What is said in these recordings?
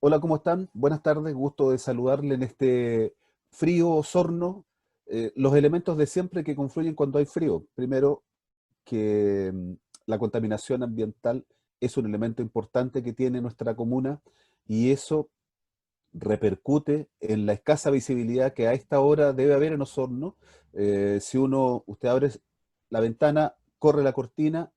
Hola, ¿cómo están? Buenas tardes, gusto de saludarle en este frío Osorno. Los elementos de siempre que confluyen cuando hay frío. Primero, que la contaminación ambiental es un elemento importante que tiene nuestra comuna y eso repercute en la escasa visibilidad que a esta hora debe haber en Osorno. Si usted abre la ventana, corre la cortina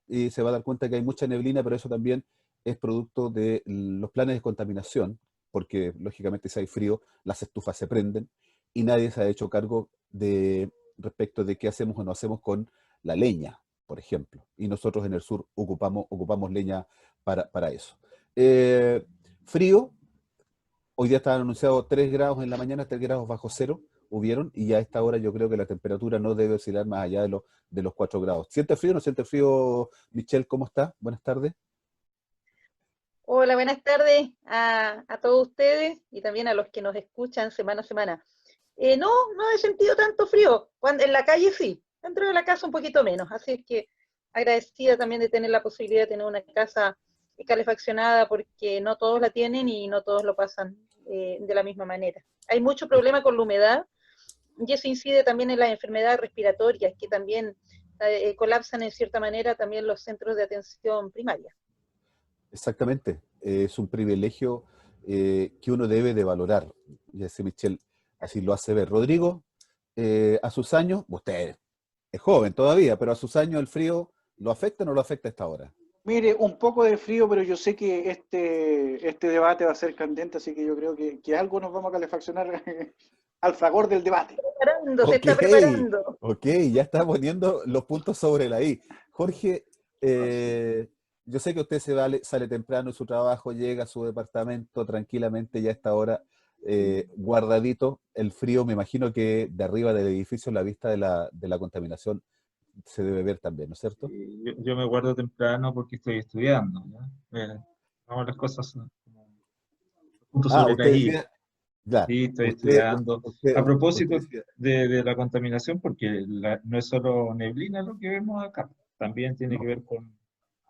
y se va a dar cuenta que hay mucha neblina, pero eso también es producto de los planes de contaminación, porque lógicamente si hay frío, las estufas se prenden y nadie se ha hecho cargo de respecto de qué hacemos o no hacemos con la leña, por ejemplo. Y nosotros en el sur ocupamos leña para eso. Eh, Frío. Hoy día estaban anunciados 3 grados en la mañana, 3 grados bajo cero hubieron, y ya a esta hora yo creo que la temperatura no debe oscilar más allá de los 4 grados. ¿Siente frío o no siente frío, Michelle? ¿Cómo está? Buenas tardes. Hola, buenas tardes a todos ustedes y también a los que nos escuchan semana a semana. No he sentido tanto frío. En la calle sí, dentro de la casa un poquito menos. Así es que agradecida también de tener la posibilidad de tener una casa calefaccionada porque no todos la tienen y no todos lo pasan de la misma manera. Hay mucho problema con la humedad y eso incide también en las enfermedades respiratorias que también colapsan en cierta manera también los centros de atención primaria. Exactamente. Es un privilegio que uno debe de valorar. Y así Michelle así lo hace ver. Rodrigo, a sus años, usted es joven todavía, pero a sus años el frío, ¿lo afecta o no lo afecta a esta hora? Mire, un poco de frío, pero yo sé que este debate va a ser candente, así que yo creo que algo nos vamos a calefaccionar al fragor del debate. Se Ok, está preparando. ok, ya está poniendo los puntos sobre la I. Jorge, Así. yo sé que usted sale temprano de su trabajo, llega a su departamento tranquilamente ya a esta hora, guardadito. El frío, me imagino que de arriba del edificio la vista de la contaminación se debe ver también, ¿no es cierto? Yo me guardo temprano porque estoy estudiando, ¿ya? Vamos las cosas como punto Ah, sobre la usted I. decía, ya, Sí, estoy usted, estudiando. usted, A usted propósito decía, de la contaminación, porque no es solo neblina lo que vemos acá, también tiene que no. ver con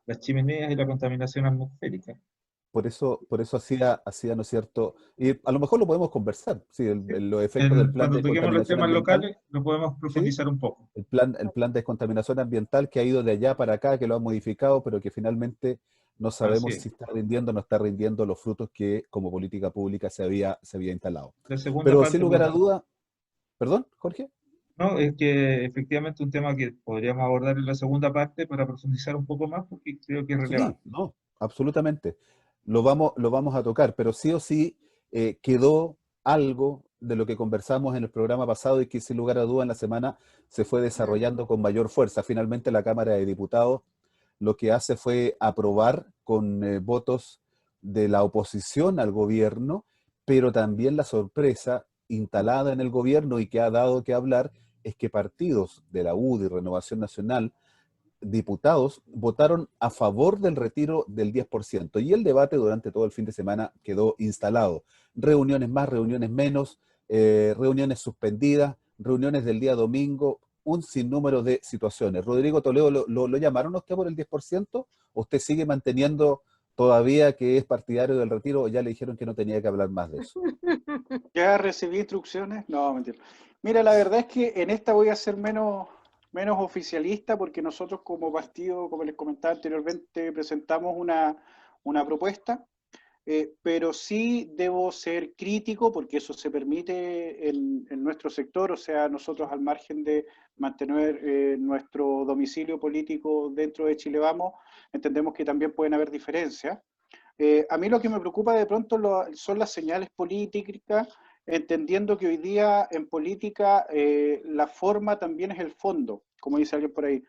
las chimeneas y la contaminación atmosférica. Por eso hacía, ¿no es cierto? Y a lo mejor lo podemos conversar, sí, ¿Sí? los efectos del plan Cuando de toquemos los contaminación temas ambiental, locales, lo podemos ¿sí? profundizar un poco. El plan de contaminación ambiental que ha ido de allá para acá, que lo han modificado, pero que finalmente no Así sabemos es. si está rindiendo o no está rindiendo los frutos que como política pública se había instalado. La segunda Pero sin parte, lugar a pues, duda, perdón, Jorge. no, es que efectivamente un tema que podríamos abordar en la segunda parte para profundizar un poco más, porque creo que es Sí, relevante. no, absolutamente. Lo vamos a tocar, pero sí o sí quedó algo de lo que conversamos en el programa pasado y que sin lugar a duda en la semana se fue desarrollando con mayor fuerza. Finalmente la Cámara de Diputados lo que hace fue aprobar con votos de la oposición al gobierno, pero también la sorpresa instalada en el gobierno y que ha dado que hablar es que partidos de la UDI, Renovación Nacional, diputados votaron a favor del retiro del 10% y el debate durante todo el fin de semana quedó instalado. Reuniones más, reuniones menos, reuniones suspendidas, reuniones del día domingo, un sinnúmero de situaciones. Rodrigo Toledo, ¿lo llamaron a usted por el 10%? ¿O usted sigue manteniendo todavía que es partidario del retiro o ya le dijeron que no tenía que hablar más de eso? ¿Ya recibí instrucciones? No, mentira. Mira, la verdad es que en esta voy a ser menos oficialista porque nosotros como partido, como les comentaba anteriormente, presentamos una propuesta. Pero sí debo ser crítico porque eso se permite en nuestro sector, o sea, nosotros al margen de mantener nuestro domicilio político dentro de Chile Vamos, entendemos que también pueden haber diferencias. A mí lo que me preocupa de pronto son las señales políticas, entendiendo que hoy día en política la forma también es el fondo, como dice alguien por ahí.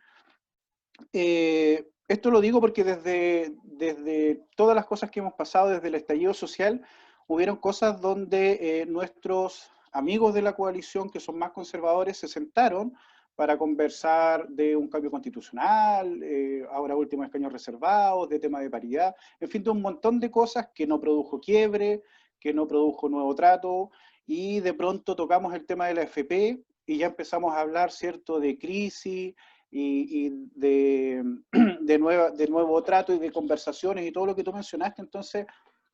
Esto lo digo porque desde todas las cosas que hemos pasado, desde el estallido social, hubieron cosas donde nuestros amigos de la coalición, que son más conservadores, se sentaron para conversar de un cambio constitucional, ahora último escaños reservados, de tema de paridad, en fin, de un montón de cosas que no produjo quiebre, que no produjo nuevo trato, y de pronto tocamos el tema de la FP y ya empezamos a hablar, ¿cierto?, de crisis, y de nuevo trato y de conversaciones y todo lo que tú mencionaste. Entonces,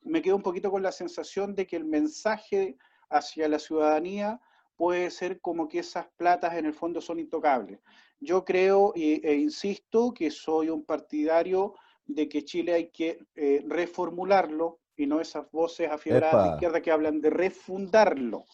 me quedo un poquito con la sensación de que el mensaje hacia la ciudadanía puede ser como que esas platas en el fondo son intocables. Yo creo e insisto que soy un partidario de que Chile hay que reformularlo, y no esas voces afiebradas de Epa, izquierda que hablan de refundarlo.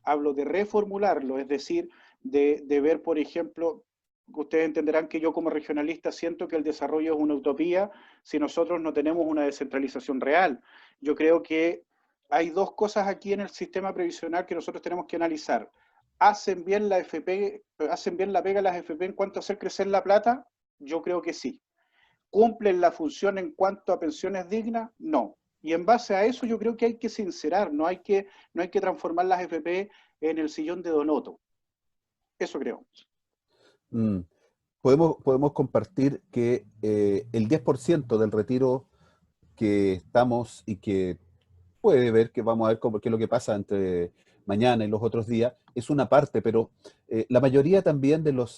Hablo de reformularlo, es decir, de ver, por ejemplo, ustedes entenderán que yo como regionalista siento que el desarrollo es una utopía si nosotros no tenemos una descentralización real. Yo creo que hay dos cosas aquí en el sistema previsional que nosotros tenemos que analizar. ¿Hacen bien la FP, hacen bien la pega las FP en cuanto a hacer crecer la plata? Yo creo que sí. ¿Cumplen la función en cuanto a pensiones dignas? No. Y en base a eso yo creo que hay que sincerar, no hay que transformar las FP en el sillón de Donoto. Eso creo. mm, podemos compartir que el 10% del retiro que estamos y que puede ver, que vamos a ver qué es lo que pasa entre mañana y los otros días, es una parte, pero la mayoría también de los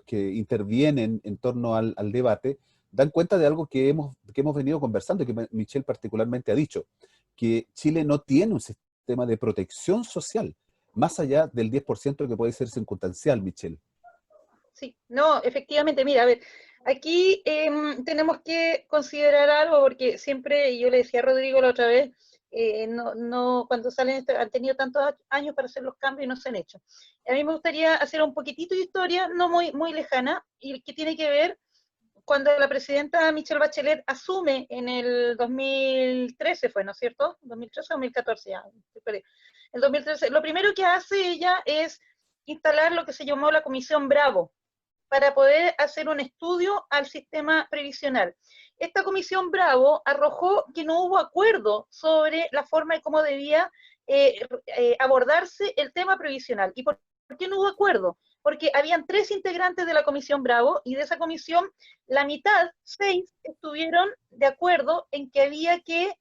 que intervienen en torno al debate dan cuenta de algo que hemos venido conversando y que Michelle particularmente ha dicho, que Chile no tiene un sistema de protección social, más allá del 10% que puede ser circunstancial, Michelle. Sí, no, efectivamente, mira, a ver, aquí tenemos que considerar algo, porque siempre, y yo le decía a Rodrigo la otra vez, cuando salen, han tenido tantos años para hacer los cambios y no se han hecho. A mí me gustaría hacer un poquitito de historia, no muy lejana, y que tiene que ver cuando la presidenta Michelle Bachelet asume en el 2013, fue, ¿no es cierto? 2013 o 2014, ya, el 2013, lo primero que hace ella es instalar lo que se llamó la Comisión Bravo, para poder hacer un estudio al sistema previsional. Esta Comisión Bravo arrojó que no hubo acuerdo sobre la forma y cómo debía abordarse el tema previsional. ¿Y por qué no hubo acuerdo? Porque habían 3 integrantes de la Comisión Bravo y de esa comisión la mitad, 6, estuvieron de acuerdo en que había que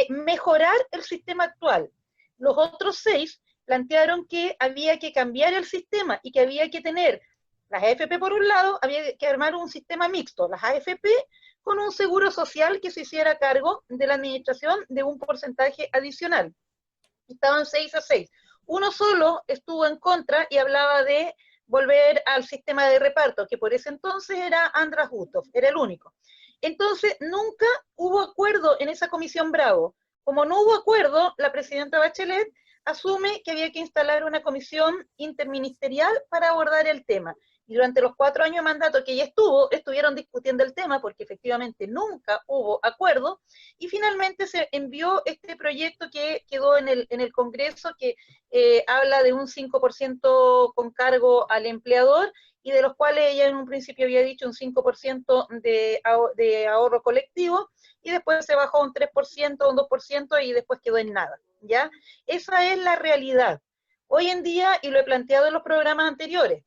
mejorar el sistema actual. Los otros 6 plantearon que había que cambiar el sistema y que había que tener las AFP por un lado, había que armar un sistema mixto, las AFP con un seguro social que se hiciera cargo de la administración de un porcentaje adicional. Estaban 6-6. Uno solo estuvo en contra y hablaba de volver al sistema de reparto, que por ese entonces era András Gustov, era el único. Entonces, nunca hubo acuerdo en esa Comisión Bravo. Como no hubo acuerdo, la presidenta Bachelet asume que había que instalar una comisión interministerial para abordar el tema. Y durante los 4 años de mandato que ella estuvieron discutiendo el tema porque efectivamente nunca hubo acuerdo y finalmente se envió este proyecto que quedó en el Congreso que habla de un 5% con cargo al empleador y de los cuales ella en un principio había dicho un 5% de ahorro colectivo y después se bajó a un 3%, un 2% y después quedó en nada, ¿ya? Esa es la realidad. Hoy en día, y lo he planteado en los programas anteriores,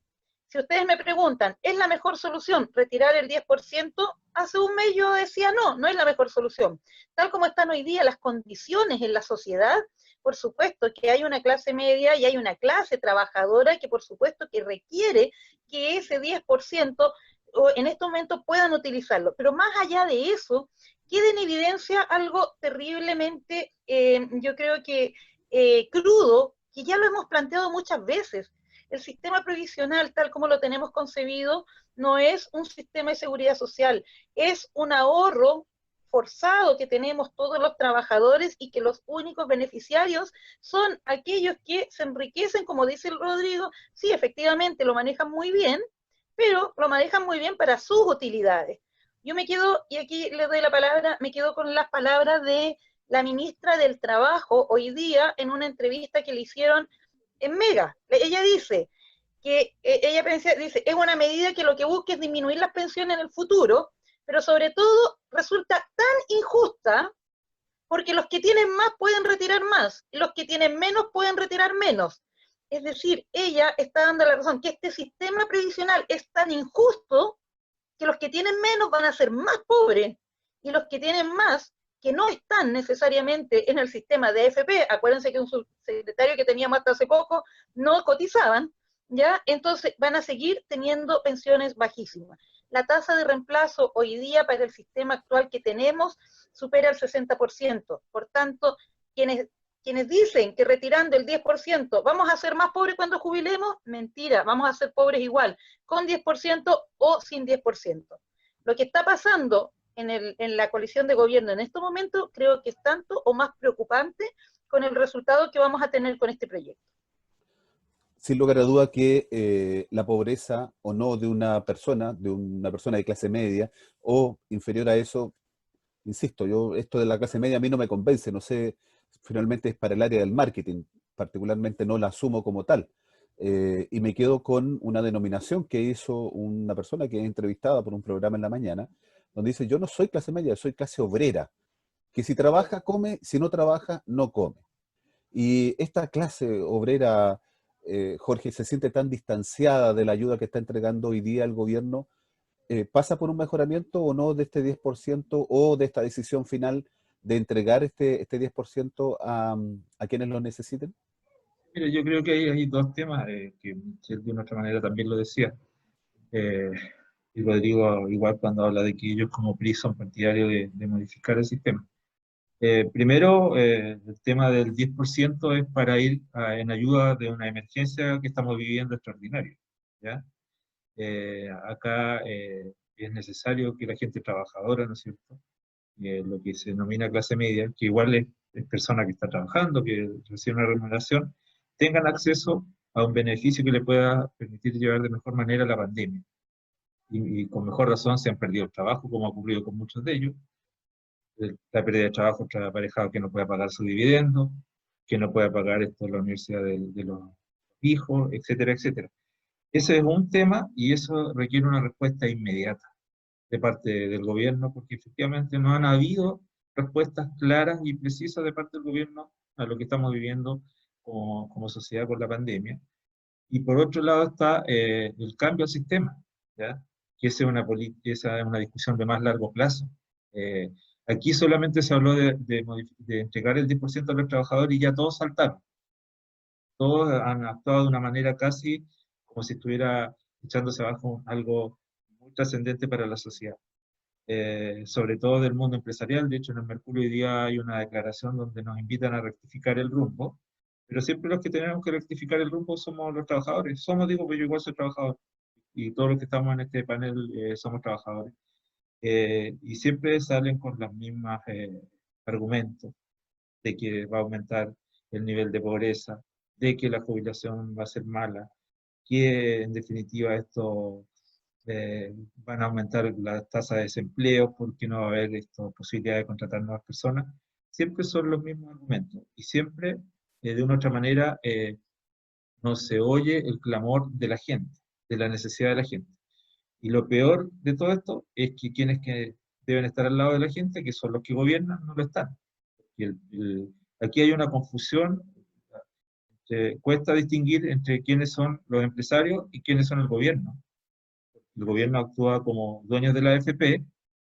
si ustedes me preguntan, ¿es la mejor solución retirar el 10%? Hace un mes yo decía no es la mejor solución. Tal como están hoy día las condiciones en la sociedad, por supuesto que hay una clase media y hay una clase trabajadora que por supuesto que requiere que ese 10% en este momento puedan utilizarlo. Pero más allá de eso, queda en evidencia algo terriblemente, yo creo que crudo, que ya lo hemos planteado muchas veces. El sistema previsional, tal como lo tenemos concebido, no es un sistema de seguridad social, es un ahorro forzado que tenemos todos los trabajadores y que los únicos beneficiarios son aquellos que se enriquecen, como dice el Rodrigo, sí, efectivamente lo manejan muy bien, pero lo manejan muy bien para sus utilidades. Yo me quedo, y aquí le doy la palabra, me quedo con las palabras de la ministra del Trabajo hoy día en una entrevista que le hicieron en Mega. Ella dice que dice, es una medida que lo que busca es disminuir las pensiones en el futuro, pero sobre todo resulta tan injusta porque los que tienen más pueden retirar más, y los que tienen menos pueden retirar menos. Es decir, ella está dando la razón que este sistema previsional es tan injusto que los que tienen menos van a ser más pobres, y los que tienen más, que no están necesariamente en el sistema de AFP, acuérdense que un subsecretario que teníamos hasta hace poco no cotizaban, ¿ya? Entonces van a seguir teniendo pensiones bajísimas. la tasa de reemplazo hoy día para el sistema actual que tenemos supera el 60%. Por tanto, quienes dicen que retirando el 10% vamos a ser más pobres cuando jubilemos, mentira, vamos a ser pobres igual, con 10% o sin 10%. Lo que está pasando en la coalición de gobierno en este momento creo que es tanto o más preocupante con el resultado que vamos a tener con este proyecto. Sin lugar a duda que la pobreza o no de una persona de clase media o inferior a eso, insisto, esto de la clase media a mí no me convence, no sé, finalmente es para el área del marketing, particularmente no la asumo como tal. Y me quedo con una denominación que hizo una persona que es entrevistada por un programa en la mañana, donde dice, yo no soy clase media, soy clase obrera, que si trabaja come, si no trabaja no come. Y esta clase obrera, Jorge, se siente tan distanciada de la ayuda que está entregando hoy día el gobierno. ¿Pasa por un mejoramiento o no de este 10% o de esta decisión final de entregar este 10% a quienes lo necesiten? Mire, yo creo que hay dos temas que de una otra manera también lo decía. Eh, y Rodrigo igual cuando habla de que ellos como PRI son partidarios de modificar el sistema. Primero, el tema del 10% es para ir en ayuda de una emergencia que estamos viviendo extraordinaria, ¿ya? Acá es necesario que la gente trabajadora, ¿no es cierto? Lo que se denomina clase media, que igual es persona que está trabajando, que recibe una remuneración, tengan acceso a un beneficio que le pueda permitir llevar de mejor manera la pandemia. Y con mejor razón se han perdido el trabajo, como ha ocurrido con muchos de ellos. La pérdida de trabajo está aparejado que no pueda pagar su dividendo, que no pueda pagar esto la universidad de los hijos, etcétera, etcétera. Ese es un tema y eso requiere una respuesta inmediata de parte del gobierno, porque efectivamente no han habido respuestas claras y precisas de parte del gobierno a lo que estamos viviendo como sociedad con la pandemia. Y por otro lado está el cambio al sistema, ¿ya? Que esa es una discusión de más largo plazo. Aquí solamente se habló de entregar el 10% a los trabajadores y ya todos saltaron. Todos han actuado de una manera casi como si estuviera echándose abajo algo muy trascendente para la sociedad. Sobre todo del mundo empresarial. De hecho, en el Mercurio hoy día hay una declaración donde nos invitan a rectificar el rumbo, pero siempre los que tenemos que rectificar el rumbo somos los trabajadores. Digo, porque yo igual soy trabajador, y todos los que estamos en este panel somos trabajadores. Y siempre salen con los mismos argumentos de que va a aumentar el nivel de pobreza, de que la jubilación va a ser mala, que en definitiva esto van a aumentar la tasa de desempleo porque no va a haber posibilidad de contratar nuevas personas. Siempre son los mismos argumentos y siempre, de una u otra manera, no se oye el clamor de la gente, de la necesidad de la gente. Y lo peor de todo esto es que quienes que deben estar al lado de la gente, que son los que gobiernan, no lo están. Y aquí hay una confusión, cuesta distinguir entre quiénes son los empresarios y quiénes son el gobierno. El gobierno actúa como dueños de la AFP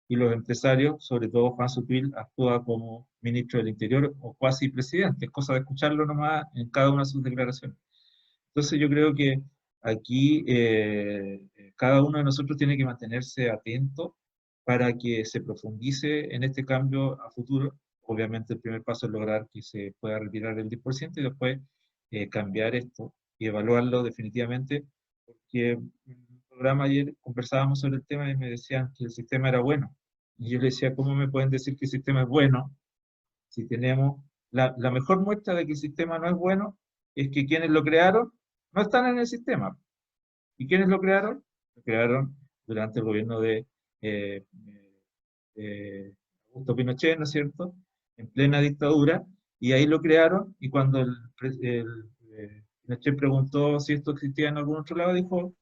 y los empresarios, sobre todo Juan Supil, actúa como ministro del Interior o cuasi presidente. Es cosa de escucharlo nomás en cada una de sus declaraciones. Entonces yo creo que aquí cada uno de nosotros tiene que mantenerse atento para que se profundice en este cambio a futuro. Obviamente el primer paso es lograr que se pueda retirar el 10% y después cambiar esto y evaluarlo definitivamente, porque en un programa ayer conversábamos sobre el tema y me decían que el sistema era bueno. Y yo le decía, ¿cómo me pueden decir que el sistema es bueno si tenemos la mejor muestra de que el sistema no es bueno? Es que quienes lo crearon no están en el sistema. ¿Y quiénes lo crearon? Lo crearon durante el gobierno de Augusto Pinochet, ¿no es cierto? En plena dictadura, y ahí lo crearon, y cuando Pinochet preguntó si esto existía en algún otro lado, dijo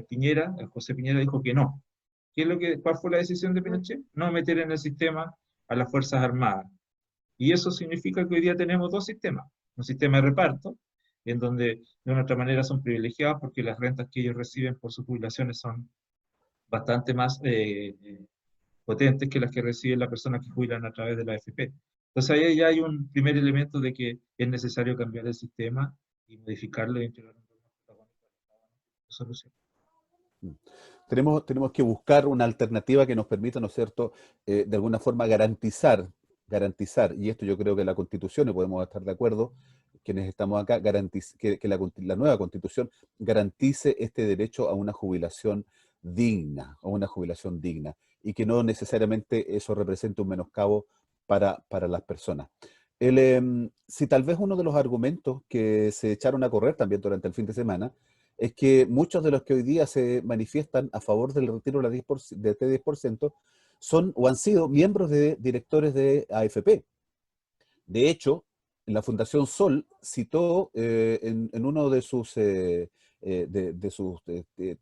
Piñera, José Piñera dijo que no. ¿Cuál fue la decisión de Pinochet? No meter en el sistema a las Fuerzas Armadas. Y eso significa que hoy día tenemos dos sistemas. Un sistema de reparto, en donde de una otra manera son privilegiados porque las rentas que ellos reciben por sus jubilaciones son bastante más potentes que las que reciben las personas que jubilan a través de la AFP. Entonces ahí ya hay un primer elemento de que es necesario cambiar el sistema y modificarlo y integrar un programa protagónico para cada solución. Tenemos que buscar una alternativa que nos permita, ¿no es cierto?, de alguna forma garantizar, y esto yo creo que la Constitución, y podemos estar de acuerdo, quienes estamos acá, que la nueva Constitución garantice este derecho a una jubilación digna, y que no necesariamente eso represente un menoscabo para las personas. Si tal vez uno de los argumentos que se echaron a correr también durante el fin de semana es que muchos de los que hoy día se manifiestan a favor del retiro de este 10% son o han sido miembros de directores de AFP. De hecho, la Fundación Sol citó en uno de sus,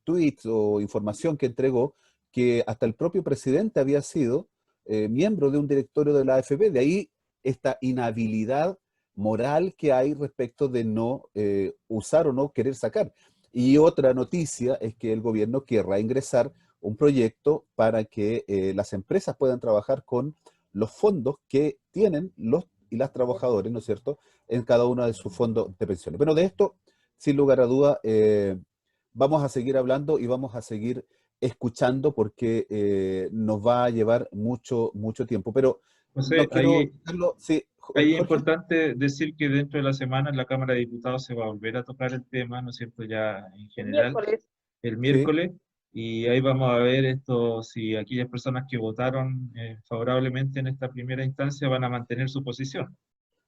tweets o información que entregó que hasta el propio presidente había sido miembro de un directorio de la AFP. De ahí esta inhabilidad moral que hay respecto de no usar o no querer sacar. Y otra noticia es que el gobierno querrá ingresar un proyecto para que las empresas puedan trabajar con los fondos que tienen los y las trabajadores, ¿no es cierto?, en cada uno de sus fondos de pensiones. Bueno, de esto, sin lugar a duda, vamos a seguir hablando y vamos a seguir escuchando porque nos va a llevar mucho tiempo. Pero José, no quiero dejarlo. Sí, ahí es Jorge. importante decir que dentro de la semana en la Cámara de Diputados se va a volver a tocar el tema, ¿no es cierto?, ya en general, Miércoles. el Sí, miércoles, y ahí vamos a ver esto, si aquellas personas que votaron favorablemente en esta primera instancia van a mantener su posición.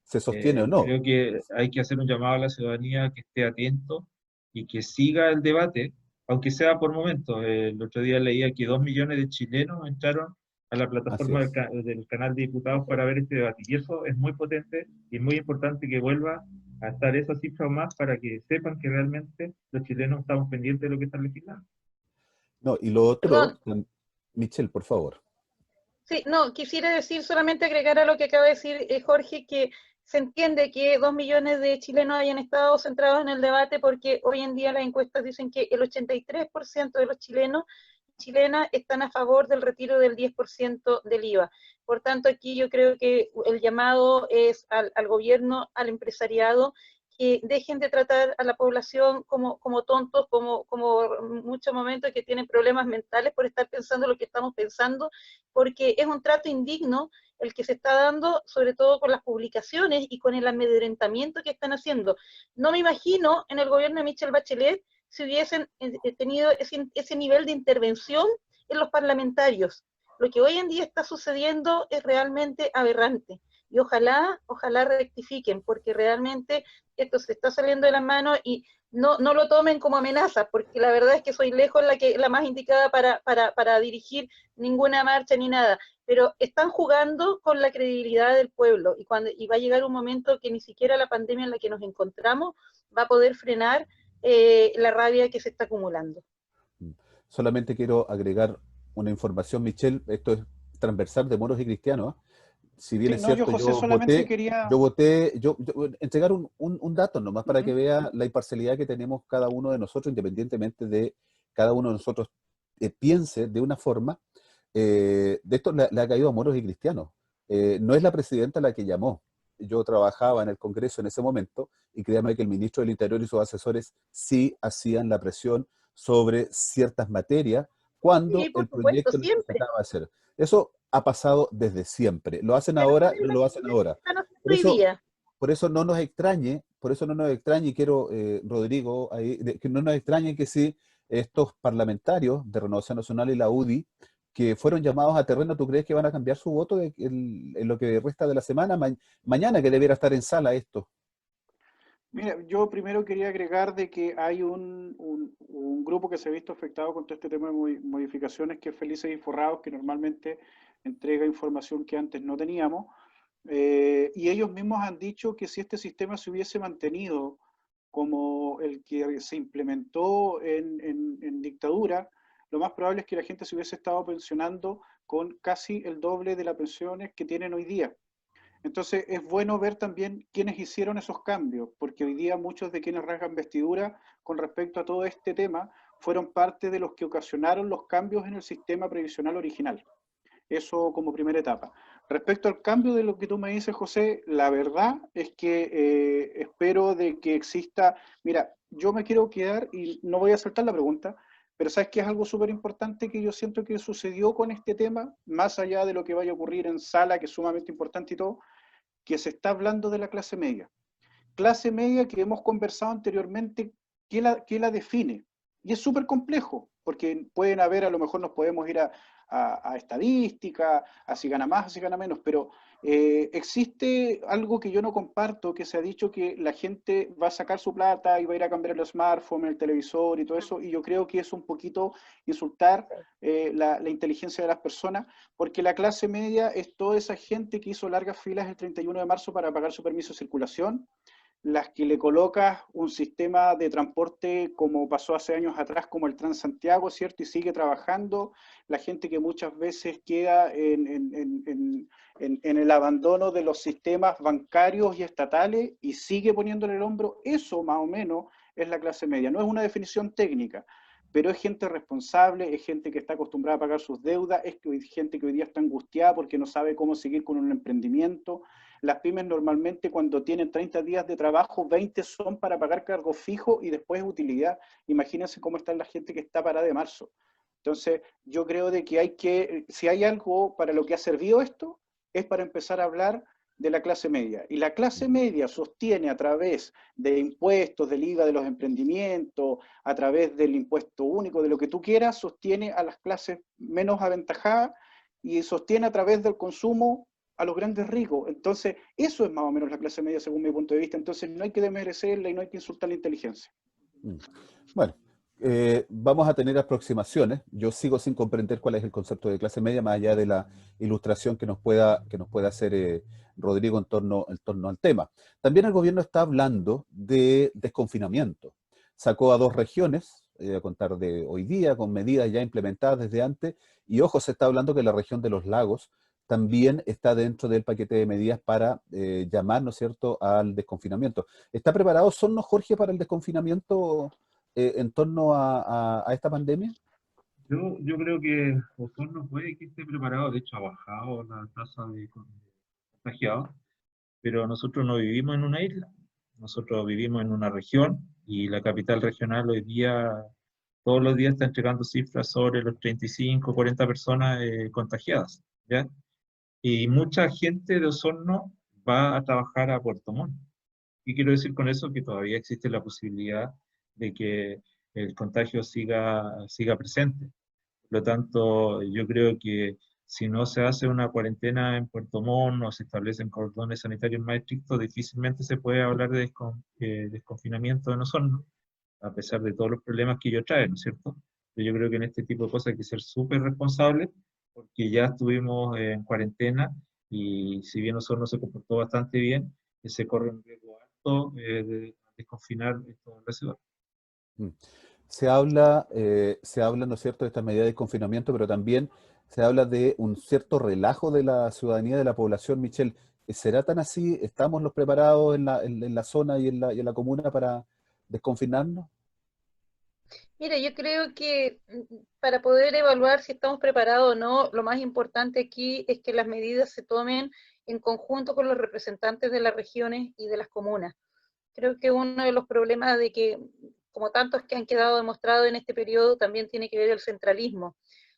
se sostiene o no. Creo que hay que hacer un llamado a la ciudadanía que esté atento y que siga el debate, aunque sea por momentos. El otro día leía que 2 millones de chilenos entraron a la Así plataforma es. del canal de diputados para ver este debate. Y eso es muy potente y muy importante que vuelva a estar esa cifra o más para que sepan que realmente los chilenos estamos pendientes de lo que están legislando. No, y lo otro, Perdón, Michelle, por favor. sí, no, quisiera decir, solamente agregar a lo que acaba de decir Jorge, que se entiende que 2 millones de chilenos hayan estado centrados en el debate porque hoy en día las encuestas dicen que el 83% de los chilenos y chilenas están a favor del retiro del 10% del IVA. Por tanto, aquí yo creo que el llamado es al gobierno, al empresariado, que dejen de tratar a la población como tontos, como muchos momentos que tienen problemas mentales por estar pensando lo que estamos pensando, porque es un trato indigno el que se está dando, sobre todo con las publicaciones y con el amedrentamiento que están haciendo. No me imagino en el gobierno de Michelle Bachelet si hubiesen tenido ese nivel de intervención en los parlamentarios. Lo que hoy en día está sucediendo es realmente aberrante. Y ojalá rectifiquen, porque realmente esto se está saliendo de las manos y no lo tomen como amenaza, porque la verdad es que soy lejos la más indicada para dirigir ninguna marcha ni nada, pero están jugando con la credibilidad del pueblo y va a llegar un momento que ni siquiera la pandemia en la que nos encontramos va a poder frenar la rabia que se está acumulando. Solamente quiero agregar una información, Michelle, esto es transversal de moros y cristianos. Si bien Sí, es no, yo cierto, José solamente quería, entregar un dato nomás para que uh-huh, vea la imparcialidad que tenemos cada uno de nosotros, independientemente de cada uno de nosotros piense de una forma. De esto le ha caído a moros y cristianos. No es la presidenta la que llamó. Yo trabajaba en el Congreso en ese momento y créame que el ministro del Interior y sus asesores sí hacían la presión sobre ciertas materias cuando Sí, por el supuesto, proyecto siempre. necesitaba hacer. Eso ha pasado desde siempre. Lo hacen Pero no ahora, es no la lo que hacen ahora. están haciendo Por hoy eso, día. por eso no nos extrañe, y quiero, Rodrigo, que no nos extrañe que si estos parlamentarios de Renovación Nacional y la UDI, que fueron llamados a terreno, ¿tú crees que van a cambiar su voto en lo que resta de la semana? Mañana que debiera estar en sala esto. mira, yo primero quería agregar de que hay un grupo que se ha visto afectado con todo este tema de modificaciones, que es Felices y Forrados, que normalmente entrega información que antes no teníamos, y ellos mismos han dicho que si este sistema se hubiese mantenido como el que se implementó en dictadura, lo más probable es que la gente se hubiese estado pensionando con casi el doble de las pensiones que tienen hoy día. Entonces es bueno ver también quiénes hicieron esos cambios, porque hoy día muchos de quienes rasgan vestidura con respecto a todo este tema fueron parte de los que ocasionaron los cambios en el sistema previsional original. Eso como primera etapa. Respecto al cambio de lo que tú me dices, José, la verdad es que espero de que exista, mira, yo me quiero quedar, y no voy a saltar la pregunta, Pero ¿sabes qué es algo súper importante que yo siento que sucedió con este tema? Más allá de lo que vaya a ocurrir en sala, que es sumamente importante y todo, que se está hablando de la clase media. Clase media que hemos conversado anteriormente, ¿qué la define? Y es súper complejo, porque pueden haber, a lo mejor nos podemos ir a estadística, a si gana más, a si gana menos, pero existe algo que yo no comparto, que se ha dicho que la gente va a sacar su plata y va a ir a cambiar el smartphone, el televisor y todo eso, y yo creo que es un poquito insultar la inteligencia de las personas, porque la clase media es toda esa gente que hizo largas filas el 31 de marzo para pagar su permiso de circulación, las que le colocas un sistema de transporte como pasó hace años atrás, como el Transantiago, ¿cierto? Y sigue trabajando, la gente que muchas veces queda en el abandono de los sistemas bancarios y estatales y sigue poniéndole el hombro, eso más o menos es la clase media. No es una definición técnica, pero es gente responsable, es gente que está acostumbrada a pagar sus deudas, es gente que hoy día está angustiada porque no sabe cómo seguir con un emprendimiento. Las pymes normalmente cuando tienen 30 días de trabajo, 20 son para pagar cargos fijos y después utilidad. Imagínense cómo está la gente que está parada de marzo. Entonces, yo creo de que si hay algo para lo que ha servido esto, es para empezar a hablar de la clase media. Y la clase media sostiene a través de impuestos, del IVA de los emprendimientos, a través del impuesto único, de lo que tú quieras, sostiene a las clases menos aventajadas y sostiene a través del consumo a los grandes ricos. Entonces, eso es más o menos la clase media según mi punto de vista. Entonces, no hay que desmerecerla y no hay que insultar la inteligencia. Bueno, vamos a tener aproximaciones. Yo sigo sin comprender cuál es el concepto de clase media, más allá de la ilustración que nos pueda hacer Rodrigo en torno al tema. También el gobierno está hablando de desconfinamiento. Sacó a 2 regiones, a contar de hoy día, con medidas ya implementadas desde antes, y ojo, se está hablando que la región de los lagos también está dentro del paquete de medidas para llamar, ¿no es cierto?, al desconfinamiento. ¿Está preparado Osorno, Jorge, para el desconfinamiento en torno a esta pandemia? Yo creo que Osorno puede que esté preparado, de hecho ha bajado la tasa de contagiados, pero nosotros no vivimos en una isla, nosotros vivimos en una región y la capital regional hoy día, todos los días está entregando cifras sobre los 35, 40 personas contagiadas, ¿ya? Y mucha gente de Osorno va a trabajar a Puerto Montt. ¿Qué quiero decir con eso? Que todavía existe la posibilidad de que el contagio siga presente. Por lo tanto, yo creo que si no se hace una cuarentena en Puerto Montt o se establecen cordones sanitarios más estrictos, difícilmente se puede hablar de desconfinamiento en Osorno, a pesar de todos los problemas que ello trae, ¿no es cierto? Pero yo creo que en este tipo de cosas hay que ser súper responsables, porque ya estuvimos en cuarentena y si bien Osorno se comportó bastante bien, se corre un riesgo alto de desconfinar toda la ciudad. Mm. Se habla, ¿no es cierto?, de estas medidas de confinamiento, pero también se habla de un cierto relajo de la ciudadanía, de la población. Michelle, ¿será tan así? ¿Estamos los preparados en la zona y en la comuna para desconfinarnos? Mire, yo creo que para poder evaluar si estamos preparados o no, lo más importante aquí es que las medidas se tomen en conjunto con los representantes de las regiones y de las comunas. Creo que uno de los problemas de que, como tantos que han quedado demostrados en este periodo, también tiene que ver el centralismo.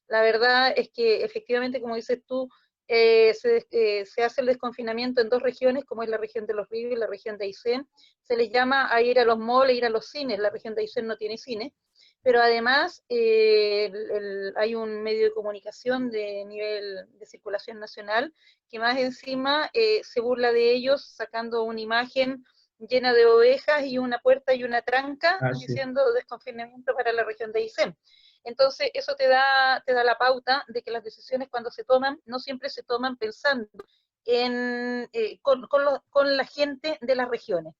La verdad es que efectivamente, como dices tú, se hace el desconfinamiento en 2 regiones, como es la región de Los Ríos y la región de Aysén. Se les llama a ir a los malls, ir a los cines. La región de Aysén no tiene cine, pero además hay un medio de comunicación de nivel de circulación nacional que más encima se burla de ellos sacando una imagen llena de ovejas y una puerta y una tranca, Sí. diciendo desconfinamiento para la región de Aysén. Entonces, eso te da la pauta de que las decisiones cuando se toman, no siempre se toman pensando con la gente de las regiones.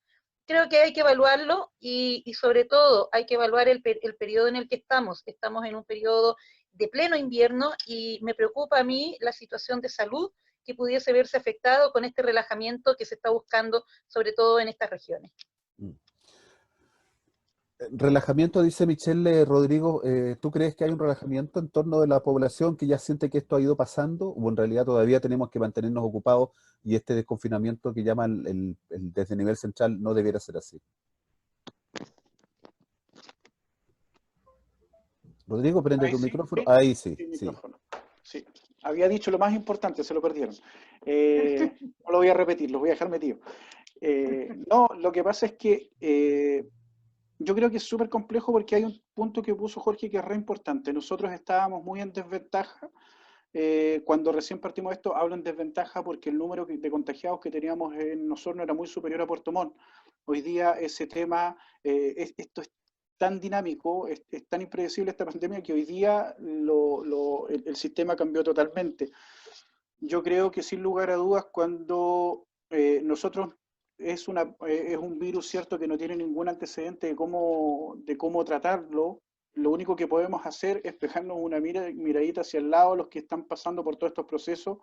Creo que hay que evaluarlo y sobre todo hay que evaluar el periodo en el que estamos. Estamos en un periodo de pleno invierno y me preocupa a mí la situación de salud que pudiese verse afectado con este relajamiento que se está buscando, sobre todo en estas regiones. Relajamiento, dice Michelle Rodrigo, ¿tú crees que hay un relajamiento en torno de la población que ya siente que esto ha ido pasando? ¿O en realidad todavía tenemos que mantenernos ocupados y este desconfinamiento que llaman desde el nivel central no debiera ser así? Rodrigo, prende Ahí tu sí, micrófono. sí, Ahí sí, sí, sí. micrófono. Sí. Había dicho lo más importante, se lo perdieron. No lo voy a repetir, lo voy a dejar metido. No, lo que pasa es que yo creo que es súper complejo porque hay un punto que puso Jorge que es re importante. Nosotros estábamos muy en desventaja. Cuando recién partimos de esto, hablo en desventaja porque el número de contagiados que teníamos en Osorno era muy superior a Puerto Montt. Hoy día ese tema, esto es tan dinámico, es tan impredecible esta pandemia que hoy día el sistema cambió totalmente. Yo creo que sin lugar a dudas cuando nosotros es un virus cierto que no tiene ningún antecedente de cómo tratarlo. Lo único que podemos hacer es pegarnos una miradita hacia el lado los que están pasando por todos estos procesos,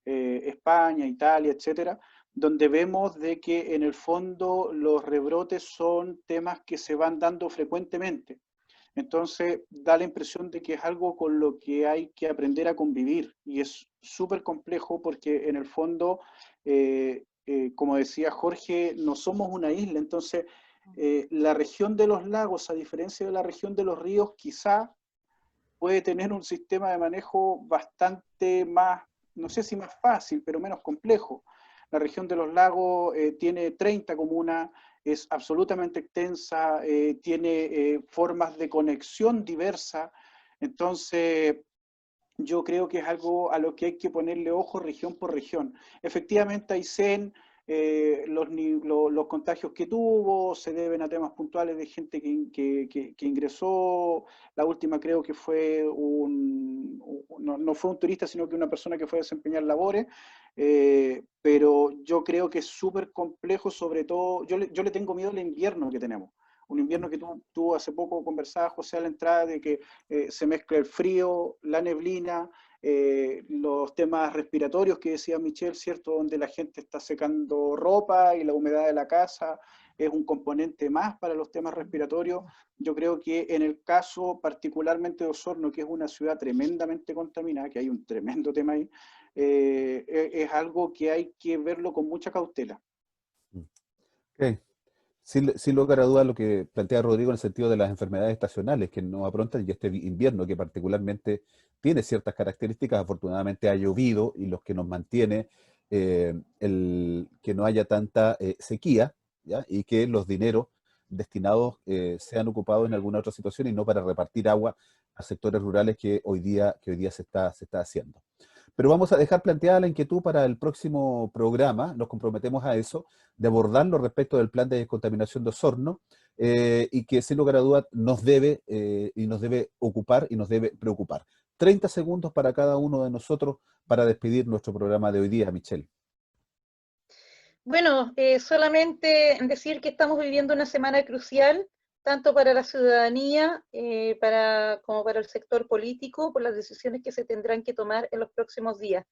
España, Italia, etcétera, donde vemos de que en el fondo los rebrotes son temas que se van dando frecuentemente. Entonces da la impresión de que es algo con lo que hay que aprender a convivir y es súper complejo porque en el fondo, como decía Jorge, no somos una isla, entonces la región de los lagos, a diferencia de la región de los ríos, quizá puede tener un sistema de manejo bastante más, no sé si más fácil, pero menos complejo. La región de los lagos tiene 30 comunas, es absolutamente extensa, tiene formas de conexión diversas, entonces yo creo que es algo a lo que hay que ponerle ojo región por región. Efectivamente, Aysén, los contagios que tuvo se deben a temas puntuales de gente que ingresó. La última creo que fue no fue un turista, sino que una persona que fue a desempeñar labores. Pero yo creo que es súper complejo, sobre todo, yo le tengo miedo al invierno que tenemos. Un invierno que tú hace poco conversabas, José, a la entrada de que se mezcla el frío, la neblina, los temas respiratorios que decía Michelle, ¿cierto? Donde la gente está secando ropa y la humedad de la casa es un componente más para los temas respiratorios. Yo creo que en el caso particularmente de Osorno, que es una ciudad tremendamente contaminada, que hay un tremendo tema ahí, es algo que hay que verlo con mucha cautela. Okay. Sin lugar a dudas lo que plantea Rodrigo en el sentido de las enfermedades estacionales que nos afrontan y este invierno que particularmente tiene ciertas características, afortunadamente ha llovido y los que nos mantiene que no haya tanta sequía, ¿ya? Y que los dineros destinados sean ocupados en alguna otra situación y no para repartir agua a sectores rurales que hoy día se está haciendo. Pero vamos a dejar planteada la inquietud para el próximo programa, nos comprometemos a eso, de abordarlo respecto del plan de descontaminación de Osorno, y que sin lugar a dudas nos debe ocupar y nos debe preocupar. 30 segundos para cada uno de nosotros para despedir nuestro programa de hoy día, Michelle. Bueno, solamente decir que estamos viviendo una semana crucial, tanto para la ciudadanía como para el sector político, por las decisiones que se tendrán que tomar en los próximos días.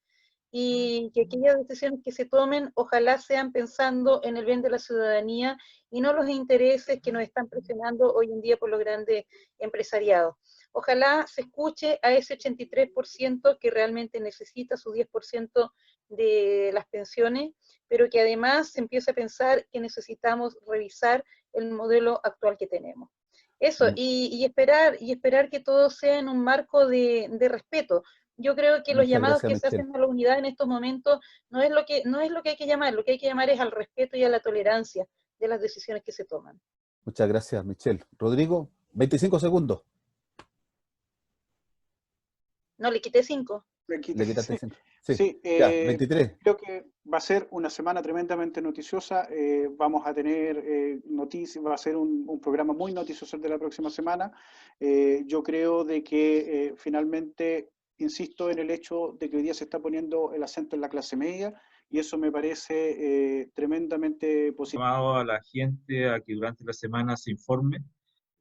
Y que aquellas decisiones que se tomen, ojalá sean pensando en el bien de la ciudadanía y no los intereses que nos están presionando hoy en día por los grandes empresariados. Ojalá se escuche a ese 83% que realmente necesita su 10% de las pensiones, pero que además se empiece a pensar que necesitamos revisar el modelo actual que tenemos. Eso, y esperar que todo sea en un marco de respeto. Yo creo que los Muchas llamados gracias, que se Michelle. hacen a la unidad en estos momentos no es lo que hay que llamar, lo que hay que llamar es al respeto y a la tolerancia de las decisiones que se toman. Muchas gracias, Michelle. Rodrigo, 25 segundos. No, le quité 5. Le Le quitaste 5. Sí, Sí, ya, 23. creo que va a ser una semana tremendamente noticiosa. Vamos a tener noticias, va a ser un programa muy noticioso el de la próxima semana. Yo creo de que finalmente, insisto en el hecho de que hoy día se está poniendo el acento en la clase media y eso me parece tremendamente positivo. Llamado a la gente a que durante la semana se informe.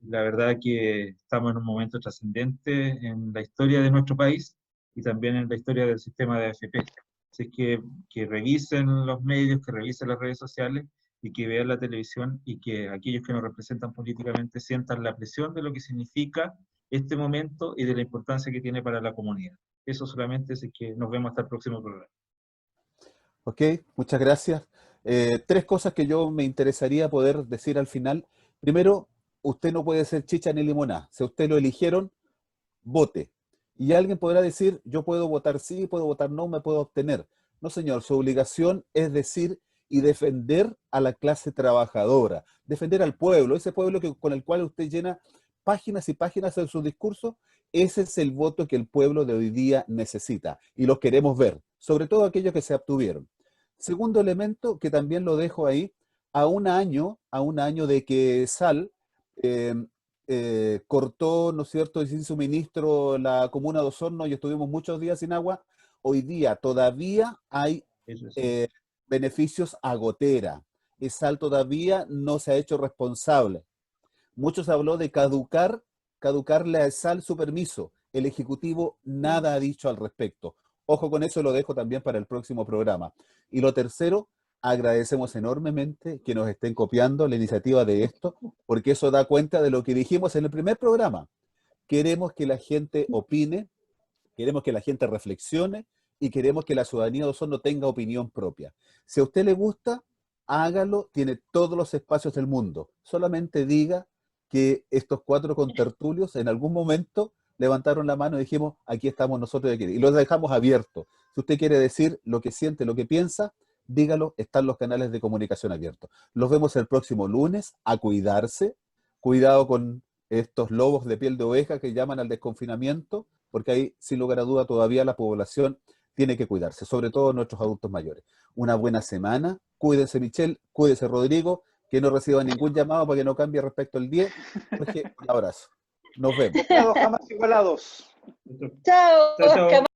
La verdad que estamos en un momento trascendente en la historia de nuestro país y también en la historia del sistema de AFP. Así que revisen los medios, que revisen las redes sociales y que vean la televisión y que aquellos que nos representan políticamente sientan la presión de lo que significa este momento y de la importancia que tiene para la comunidad. Eso solamente, es que nos vemos hasta el próximo programa. Ok, muchas gracias. 3 cosas que yo me interesaría poder decir al final. Primero, usted no puede ser chicha ni limonada. Si a usted lo eligieron, vote. Y alguien podrá decir, yo puedo votar sí, puedo votar no, me puedo abstener. No, señor, su obligación es decir y defender a la clase trabajadora, defender al pueblo, ese pueblo con el cual usted llena páginas y páginas en su discurso. Ese es el voto que el pueblo de hoy día necesita y los queremos ver, sobre todo aquellos que se abstuvieron. Segundo elemento, que también lo dejo ahí, a un año de que SAL cortó, ¿no es cierto?, sin suministro la comuna de Osorno y estuvimos muchos días sin agua. Hoy día todavía hay beneficios a gotera. SAL todavía no se ha hecho responsable. Muchos habló de caducarle a SAL su permiso. El Ejecutivo nada ha dicho al respecto. Ojo con eso, lo dejo también para el próximo programa. Y lo tercero, agradecemos enormemente que nos estén copiando la iniciativa de esto, porque eso da cuenta de lo que dijimos en el primer programa. Queremos que la gente opine, queremos que la gente reflexione y queremos que la ciudadanía de Osorno tenga opinión propia. Si a usted le gusta, hágalo, tiene todos los espacios del mundo. Solamente diga que estos 4 contertulios en algún momento levantaron la mano y dijimos, aquí estamos nosotros y los dejamos abiertos. Si usted quiere decir lo que siente, lo que piensa, dígalo, están los canales de comunicación abiertos. Los vemos el próximo lunes, a cuidarse, cuidado con estos lobos de piel de oveja que llaman al desconfinamiento, porque ahí, sin lugar a duda, todavía la población tiene que cuidarse, sobre todo nuestros adultos mayores. Una buena semana, cuídense Michelle, cuídense Rodrigo, que no reciba ningún llamado para que no cambie respecto al 10. Jorge, un abrazo. Nos vemos. Jamás igualados. Chao. Chao, chao.